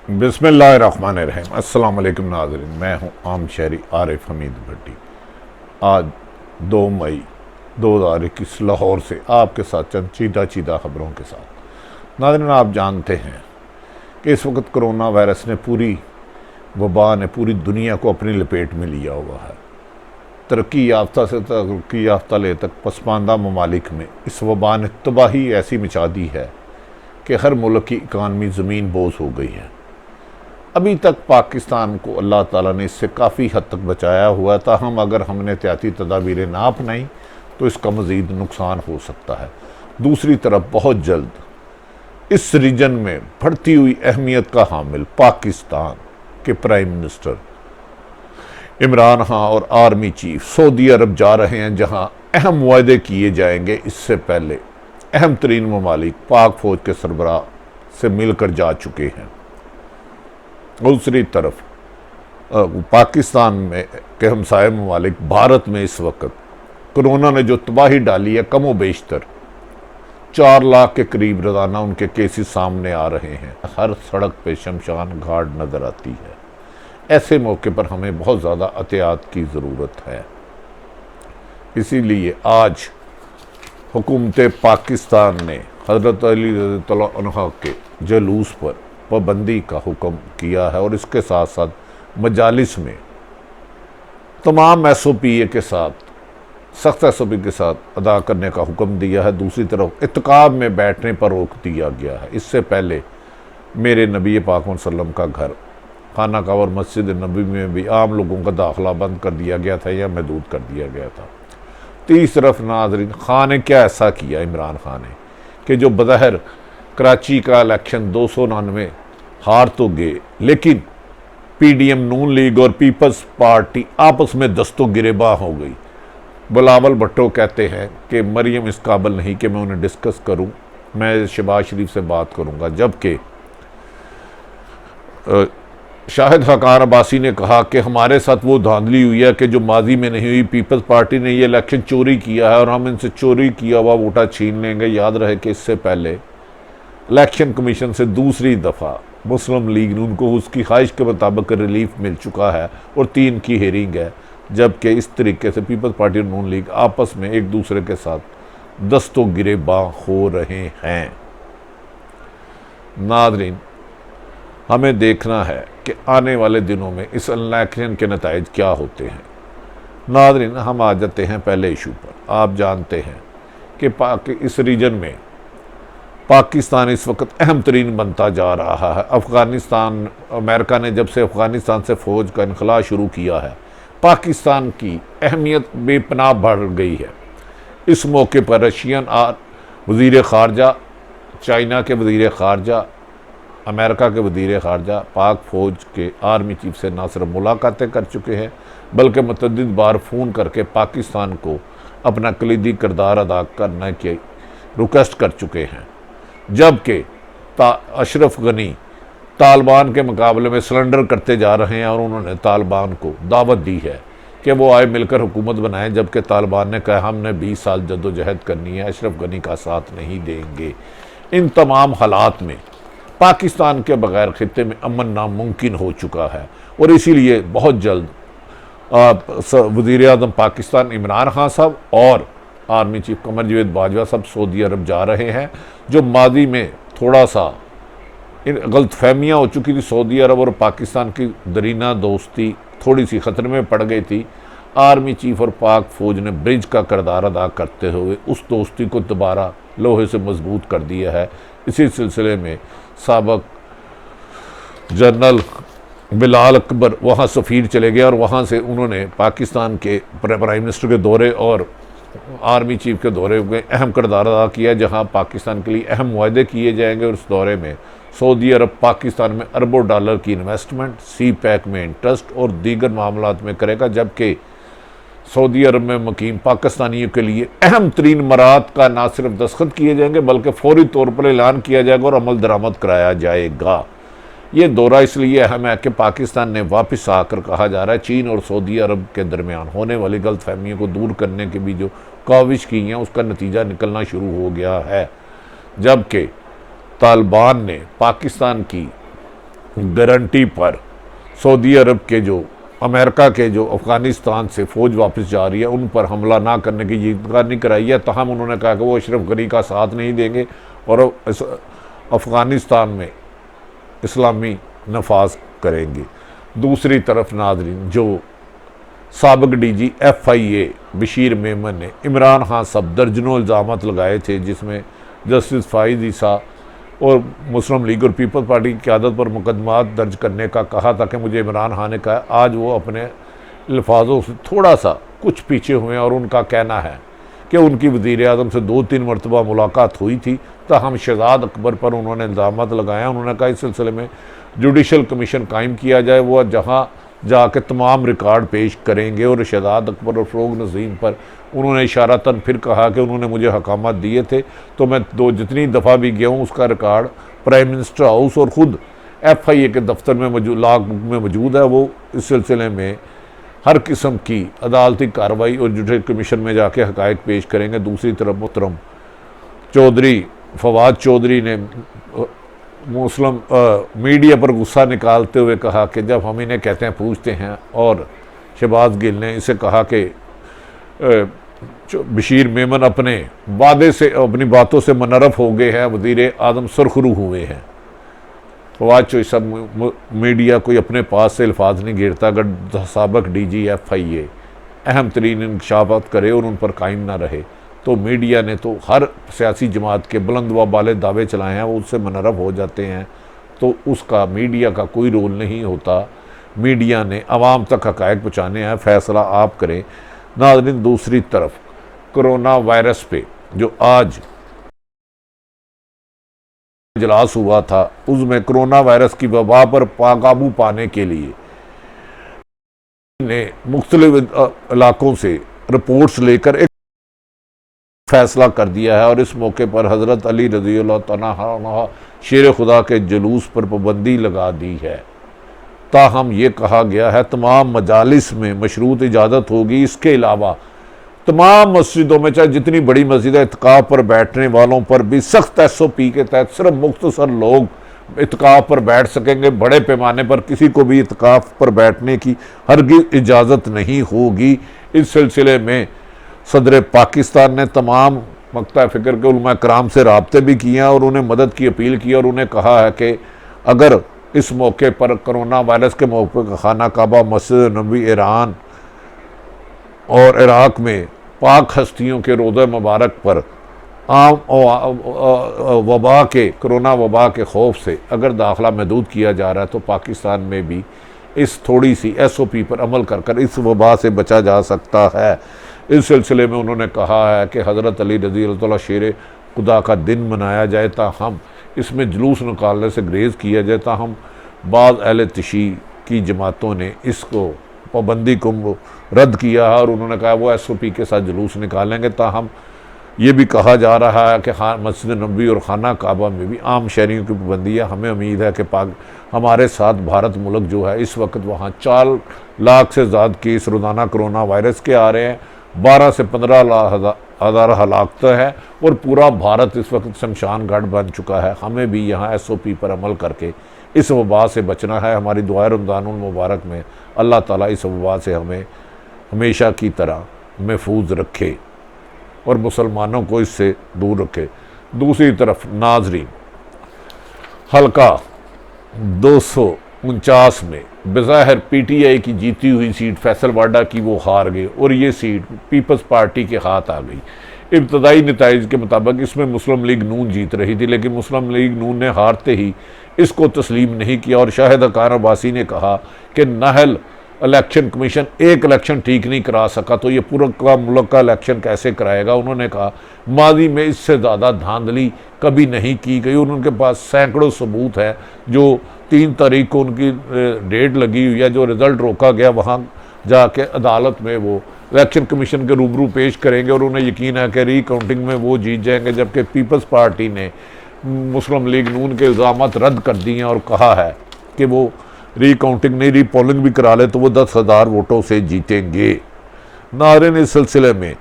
बिस्मिल्लाहिर्रहमानिर्रहीम। अस्सलाम वालेकुम नाज़रीन, मैं हूँ आम शहरी आरिफ हमीद भट्टी। आज 2 मई 2021 लाहौर से आपके साथ चंद चीदा खबरों के साथ। नाज़रीन, आप जानते हैं कि इस वक्त कोरोना वायरस ने वबा ने पूरी दुनिया को अपनी लपेट में लिया हुआ है। तरक्की याफ्ता से तरक्की याफ्ता ले तक पसमानदा ममालिक में इस वबा ने तबाही ऐसी मचा दी है कि हर मुल्क की इकानमी ज़मीन बोझ हो गई है। अभी तक पाकिस्तान को अल्लाह ताला ने इससे काफ़ी हद तक बचाया हुआ था। हम अगर हमने एहतियाती तदाबीरें ना अपनाई तो इसका मज़ीद नुकसान हो सकता है। दूसरी तरफ बहुत जल्द इस रीजन में बढ़ती हुई अहमियत का हामिल पाकिस्तान के प्राइम मिनिस्टर इमरान खान और आर्मी चीफ सऊदी अरब जा रहे हैं, जहां अहम वायदे किए जाएंगे। इससे पहले अहम तरीन ममालिक पाक फौज के सरबराह से मिलकर जा चुके हैं। दूसरी तरफ पाकिस्तान में के हमसाये ममालिक भारत में इस वक्त कोरोना ने जो तबाही डाली है, कमो बेशतर 4 लाख के करीब रोज़ाना उनके केसेस सामने आ रहे हैं। हर सड़क पे शमशान घाट नज़र आती है। ऐसे मौके पर हमें बहुत ज़्यादा एहतियात की ज़रूरत है। इसीलिए आज हुकूमत पाकिस्तान ने हज़रत अली रज़ियल्लाहु अन्हु के जुलूस पर पाबंदी का हुक्म किया है और इसके साथ साथ मजालिस में तमाम SOP के साथ सख्त SOP के साथ अदा करने का हुक्म दिया है। दूसरी तरफ इत्काब में बैठने पर रोक दिया गया है। इससे पहले मेरे नबी पाक वसल्लम का घर खाना का और मस्जिद नबी में भी आम लोगों का दाखिला बंद कर दिया गया था या महदूद कर दिया गया था। तीसरी तरफ नाज़रीन, खान ने क्या ऐसा किया इमरान खान ने कि जो बज़ाहिर कराची का इलेक्शन 299 हार तो गए, लेकिन PDM नून लीग और पीपल्स पार्टी आपस में दस्तो गिरेबां हो गई। बिलावल भुट्टो कहते हैं कि मरियम इस काबिल नहीं कि मैं उन्हें डिस्कस करूं, मैं शहबाज शरीफ से बात करूंगा। जबकि शाहिद हकान अब्बासी ने कहा कि हमारे साथ वो धांधली हुई है कि जो माजी में नहीं हुई। पीपल्स पार्टी ने ये इलेक्शन चोरी किया है और हम इनसे चोरी किया हुआ वोटा छीन लेंगे। याद रहे कि इससे पहले इलेक्शन कमीशन से दूसरी दफ़ा मुस्लिम लीग नून को उसकी ख्वाहिश के मुताबिक रिलीफ मिल चुका है और 3 की हेयरिंग है। जबकि इस तरीके से पीपल्स पार्टी और नून लीग आपस में एक दूसरे के साथ दस्तो गिरेबां हो रहे हैं। नाज़रीन, हमें देखना है कि आने वाले दिनों में इस इलेक्शन के नताइज क्या होते हैं। नाज़रीन, हम आ जाते हैं पहले इशू पर। आप जानते हैं कि इस रीजन में पाकिस्तान इस वक्त अहम तरीन बनता जा रहा है। अफ़गानिस्तान, अमेरिका ने जब से अफ़गानिस्तान से फ़ौज का इनखला शुरू किया है, पाकिस्तान की अहमियत बेपनाह बढ़ गई है। इस मौके पर रशियन वज़ीर ख़ारजा, चाइना के वज़ीर ख़ारजा, अमेरिका के वज़ीर ख़ारजा पाक फ़ौज के आर्मी चीफ से न सिर्फ मुलाकातें कर चुके हैं बल्कि मुतअद्दिद बार फ़ोन करके पाकिस्तान को अपना कलीदी किरदार अदा करने की रिक्वेस्ट कर चुके हैं। जबकि अशरफ गनी तालिबान के मुकाबले में सरेंडर करते जा रहे हैं और उन्होंने तालिबान को दावत दी है कि वो आए मिलकर हुकूमत बनाएं। जबकि तालिबान ने कहा हमने 20 साल जद्दोजहद करनी है, अशरफ गनी का साथ नहीं देंगे। इन तमाम हालात में पाकिस्तान के बगैर खित्ते में अमन नामुमकिन हो चुका है और इसीलिए बहुत जल्द वज़ीर आज़म पाकिस्तान इमरान खान साहब और आर्मी चीफ कमर जावेद बाजवा साहब सऊदी अरब जा रहे हैं। जो माजी में थोड़ा सा इन गलतफहमियाँ हो चुकी थी, सऊदी अरब और पाकिस्तान की दरीना दोस्ती थोड़ी सी ख़तरे में पड़ गई थी। आर्मी चीफ और पाक फ़ौज ने ब्रिज का किरदार अदा करते हुए उस दोस्ती को दोबारा लोहे से मजबूत कर दिया है। इसी सिलसिले में साबक जनरल बिलाल अकबर वहाँ सफ़ीर चले गए और वहाँ से उन्होंने पाकिस्तान के प्राइम मिनिस्टर के दौरे और आर्मी चीफ के दौरे में अहम किरदार अदा किया, जहाँ पाकिस्तान के लिए अहम वायदे किए जाएंगे। और इस दौरे में सऊदी अरब पाकिस्तान में अरबों डॉलर की इन्वेस्टमेंट, CPEC में इंटरेस्ट और दीगर मामलात में करेगा। जबकि सऊदी अरब में मुकीम पाकिस्तानियों के लिए अहम तरीन मराहत का न सिर्फ दस्तखत किए जाएंगे बल्कि फौरी तौर पर ऐलान किया जाएगा और अमल दरामद कराया जाएगा। ये दौरा इसलिए अहम है कि पाकिस्तान ने वापस आकर कहा जा रहा है चीन और सऊदी अरब के दरमियान होने वाली गलतफहमियों को दूर करने की भी जो काविश की हैं उसका नतीजा निकलना शुरू हो गया है। जबकि तालिबान ने पाकिस्तान की गारंटी पर सऊदी अरब के जो अमेरिका के जो अफ़गानिस्तान से फ़ौज वापस जा रही है उन पर हमला ना करने की यकीनी कराई है। तहम उन्होंने कहा कि वो अशरफ गनी का साथ नहीं देंगे और अफ़गानिस्तान में इस्लामी नफाज करेंगे। दूसरी तरफ नाज़रीन, जो साबिक़ DG FIA बशीर मेमन ने इमरान खान सब दर्जनों इल्ज़ामात लगाए थे, जिसमें जस्टिस फ़ाइज़ ईसा और मुस्लिम लीग और पीपल्स पार्टी की क़यादत पर मुकदमात दर्ज करने का कहा था कि मुझे इमरान खान ने कहा। आज वो अपने अल्फाजों से थोड़ा सा कुछ पीछे हुए हैं और उनका कहना है कि उनकी वज़ीर आज़म से 2-3 मरतबा मुलाकात हुई थी, तहम शहजाद अकबर पर उन्होंने इल्ज़ामात लगाया। उन्होंने कहा इस सिलसिले में जुडिशल कमीशन कायम किया जाए, वो जहाँ जाके तमाम रिकॉर्ड पेश करेंगे। और शहजाद अकबर और फ़रोग़ नज़ीम पर उन्होंने इशारतन फिर कहा कि उन्होंने मुझे हकामात दिए थे तो मैं जितनी दफ़ा भी गया हूँ उसका रिकॉर्ड प्राइम मिनिस्टर हाउस और ख़ुद FIA के दफ्तर में मौजूद लॉग बुक में मौजूद है। वो इस सिलसिले में हर किस्म की अदालती कार्रवाई और जुडिशल कमीशन में जाके हक़ाइक़ पेश करेंगे। दूसरी तरफ मोहतरम चौधरी फवाद चौधरी ने मुस्लिम मीडिया पर गुस्सा निकालते हुए कहा कि जब हम इन्हें कहते हैं पूछते हैं, और शहबाज गिल ने इसे कहा कि बशीर मेमन अपने वादे से अपनी बातों से मनरफ हो गए हैं, वज़ीर आज़म सुरखरू हुए हैं। फवाद चौधरी सब मीडिया कोई अपने पास से अल्फाज नहीं गिरता। अगर साबिक़ DG FIA अहम तरीन इंकशाफात करे और उन पर कायम ना रहे तो मीडिया ने तो हर सियासी जमात के बुलंद व बाले दावे चलाए हैं, वो उससे मनरफ हो जाते हैं, तो उसका मीडिया का कोई रोल नहीं होता। मीडिया ने आवाम तक हक़ाइक़ पहुँचाने हैं, फ़ैसला आप करें। नाज़रीन, दूसरी तरफ कोरोना वायरस पे जो आज इजलास हुआ था उसमें कोरोना वायरस की वबा पर काबू पाने के लिए ने मुख्तलिफ इलाकों से रिपोर्ट्स लेकर एक फैसला कर दिया है। और इस मौके पर हज़रत अली रज़ी अल्लाह तआला शेर खुदा के जुलूस पर पाबंदी लगा दी है। ताहम ये कहा गया है तमाम मजालिस में मशरूत इजाज़त होगी। इसके अलावा तमाम मस्जिदों में, चाहे जितनी बड़ी मस्जिद है, इत्काफ पर बैठने वालों पर भी सख्त SOP के तहत सिर्फ मुख्तसर लोग इत्काफ पर बैठ सकेंगे। बड़े पैमाने पर किसी को भी इत्काफ पर बैठने की हरगिज़ इजाज़त नहीं होगी। इस सिलसिले में सदर पाकिस्तान ने तमाम मक्ता फ़िक्र के उलमा कराम से राब्ते भी किए और उन्हें मदद की अपील की और उन्हें कहा है कि अगर इस मौके पर कोरोना वायरस के मौके पर खाना काबा, मस्जिद नबी, ईरान और इराक़ में पाक हस्तियों के रोज़ा मुबारक पर आम वबा के कोरोना वबा के खौफ से अगर दाखिला महदूद किया जा रहा है तो पाकिस्तान में भी इस थोड़ी सी SOP पर अमल कर कर इस वबा से बचा जा सकता है। इस सिलसिले में उन्होंने कहा है कि हज़रत अली रज़ी अल्लाह तआला शेर खुदा का दिन मनाया जाए, ताहम इसमें जुलूस निकालने से ग्रेज़ किया जाए। ताहम बाज़ अहले तशी की जमातों ने इसको पाबंदी को रद्द किया है और उन्होंने कहा वो SOP के साथ जुलूस निकालेंगे। ताहम ये भी कहा जा रहा है कि मस्जिद नबी और खाना काबा में भी आम शहरियों की पाबंदी है। हमें उम्मीद है कि हमारे साथ भारत मुल्क जो है इस वक्त वहाँ 4 लाख से ज़्यादा केस रोज़ाना कोरोना वायरस के आ रहे हैं, 12 से 15 हज़ार हलाकत है और पूरा भारत इस वक्त शमशान घाट बन चुका है। हमें भी यहाँ SOP पर अमल करके इस वबा से बचना है। हमारी दुआ रमज़ानुल मुबारक में अल्लाह ताला इस वबा से हमें हमेशा की तरह महफूज रखे और मुसलमानों को इससे दूर रखे। दूसरी तरफ नाजरीन, हल्का 249 में बज़ाहिर PTI की जीती हुई सीट फैसल वाडा की वो हार गए और ये सीट पीपल्स पार्टी के हाथ आ गई। इब्तदाई नताइज के मुताबिक इसमें मुस्लिम लीग नून जीत रही थी, लेकिन मुस्लिम लीग नून ने हारते ही इसको तस्लीम नहीं किया और शाहिद अकार अब्बासी ने कहा कि नाहल इलेक्शन कमीशन एक इलेक्शन ठीक नहीं करा सका तो ये पूरा का मुल्क का इलेक्शन कैसे कराएगा। उन्होंने कहा माजी में इससे ज़्यादा धांधली कभी नहीं की गई और उनके पास सैकड़ों सबूत है। जो 3 तारीख को उनकी डेट लगी हुई है, जो रिज़ल्ट रोका गया, वहाँ जाके अदालत में वो इलेक्शन कमीशन के रूबरू पेश करेंगे और उन्हें यकीन है कि रीकाउंटिंग में वो जीत जाएंगे। जबकि पीपल्स पार्टी ने मुस्लिम लीग नून के इल्ज़ामात रद्द कर दिए और कहा है कि वो रीकाउंटिंग नहीं, रीपोलिंग भी करा ले तो वो 10,000 वोटों से जीतेंगे। नाज़रीन, इस सिलसिले में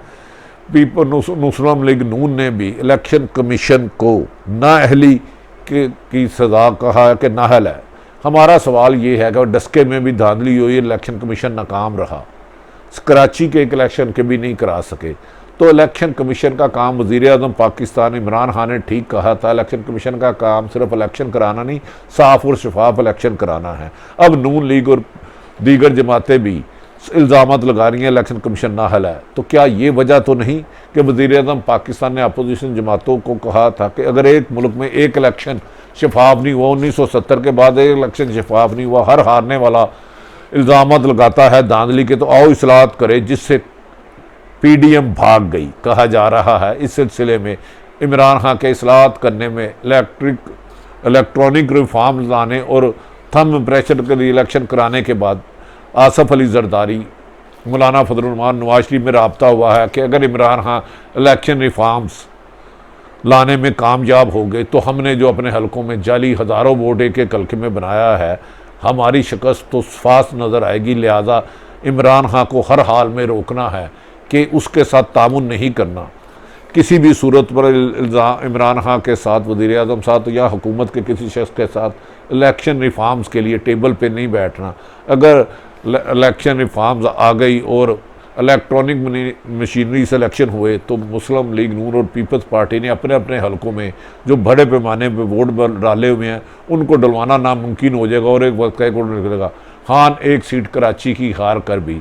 मुस्लिम लीग नून ने भी इलेक्शन कमीशन को नाअहली की सज़ा कहा है कि नाअहल है। हमारा सवाल ये है कि डस्के में भी धांधली हुई, इलेक्शन कमीशन नाकाम रहा, कराची के एक इलेक्शन के भी नहीं करा सके। तो इलेक्शन कमीशन का काम, वज़ीर आज़म पाकिस्तान इमरान खान ने ठीक कहा था, इलेक्शन कमीशन का काम सिर्फ इलेक्शन कराना नहीं, साफ और शफाफ इलेक्शन कराना है। अब नून लीग और दीगर जमातें भी इल्ज़ामात लगा रही हैं इलेक्शन कमीशन नाअहल है। तो क्या ये वजह तो नहीं कि वज़ीर आज़म पाकिस्तान ने अपोजिशन जमातों को कहा था कि अगर एक मुल्क में एक इलेक्शन शफाफ नहीं हुआ, 1970 के बाद एक इलेक्शन शफाफ नहीं हुआ, हर हारने वाला इल्ज़ामात लगाता है धांधली के, तो आओ इस्लाहत करें, जिससे PDM भाग गई कहा जा रहा है। इस सिलसिले में इमरान खान के इस्लाहत करने में इलेक्ट्रॉनिक रिफॉर्म लाने और थम प्रेशर के लिए इलेक्शन कराने के बाद आसफ अली जरदारी, मौलाना फजलुर रहमान, नवाज शरीफ में रब्ता हुआ है कि अगर इमरान खान इलेक्शन रिफॉर्म्स लाने में कामयाब हो गए तो हमने जो अपने हलकों में जाली हज़ारों वोट एक एक हल्के में बनाया है, हमारी शिकस्त तो साफ नज़र आएगी। लिहाजा इमरान खान को हर हाल में रोकना है कि उसके साथ तामुन नहीं करना, किसी भी सूरत पर इमरान खान के साथ, वज़ीर आज़म साथ या हुकूमत के किसी शख्स के साथ इलेक्शन रिफॉर्म्स के लिए टेबल पे नहीं बैठना। अगर इलेक्शन रिफॉर्म्स आ गई और इलेक्ट्रॉनिक मशीनरी से इलेक्शन हुए तो मुस्लिम लीग नून और पीपल्स पार्टी ने अपने अपने हलकों में जो बड़े पैमाने पर वोट डाले हुए हैं उनको डलवाना नामुमकिन हो जाएगा और एक वक्त का निकलेगा। खान एक सीट कराची की हार कर भी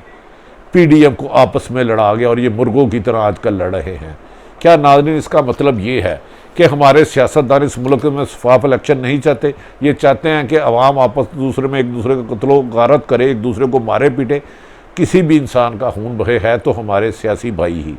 PDM को आपस में लड़ा गया और ये मुर्गों की तरह आजकल लड़ रहे हैं। क्या नाज़रीन, इसका मतलब ये है कि हमारे सियासतदान इस मुल्क में शफाफ इलेक्शन नहीं चाहते? ये चाहते हैं कि अवाम आपस दूसरे में एक दूसरे का कत्लो गारत करे, एक दूसरे को मारे पीटे। किसी भी इंसान का खून बहे है तो हमारे सियासी भाई ही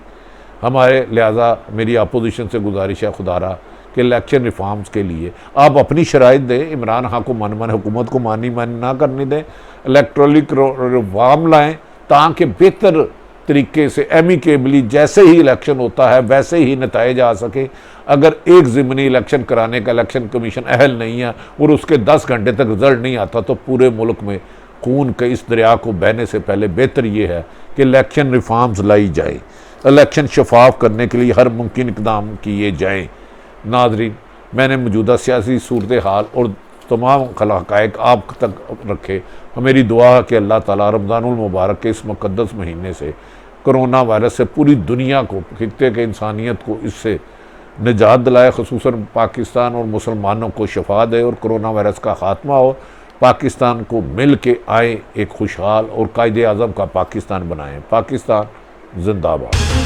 हमारे। लिहाजा मेरी अपोजिशन से गुजारिश है खुदारा कि इलेक्शन रिफॉर्म्स के लिए आप अपनी शराइत दें, इमरान खान को मन हुकूमत को मानी ना करने दें, इलेक्ट्रॉनिक रिफॉर्म लाएँ ताकि बेहतर तरीके से एमिकेबली जैसे ही इलेक्शन होता है वैसे ही नताइज आ सके। अगर एक ज़िमनी इलेक्शन कराने का इलेक्शन कमीशन अहल नहीं है और उसके 10 घंटे तक रिजल्ट नहीं आता तो पूरे मुल्क में खून के इस दरिया को बहने से पहले बेहतर ये है कि इलेक्शन रिफॉर्म्स लाई जाए, इलेक्शन शफाफ करने के लिए हर मुमकिन इक़दाम किए जाएँ। नाज़रीन, मैंने मौजूदा सियासी सूरत हाल और तमाम हक़ाइक़ आप तक रखे। मेरी दुआ है कि अल्लाह ताला रमज़ानुल मुबारक के इस मुक़द्दस महीने से कोरोना वायरस से पूरी दुनिया को, खित्ते के इंसानियत को इससे निजात दिलाए, ख़ुसूसन पाकिस्तान और मुसलमानों को शफा दे और कोरोना वायरस का ख़ात्मा हो। पाकिस्तान को मिल के आए, एक खुशहाल और कायदे आज़म का पाकिस्तान बनाएँ। पाकिस्तान जिंदाबाद।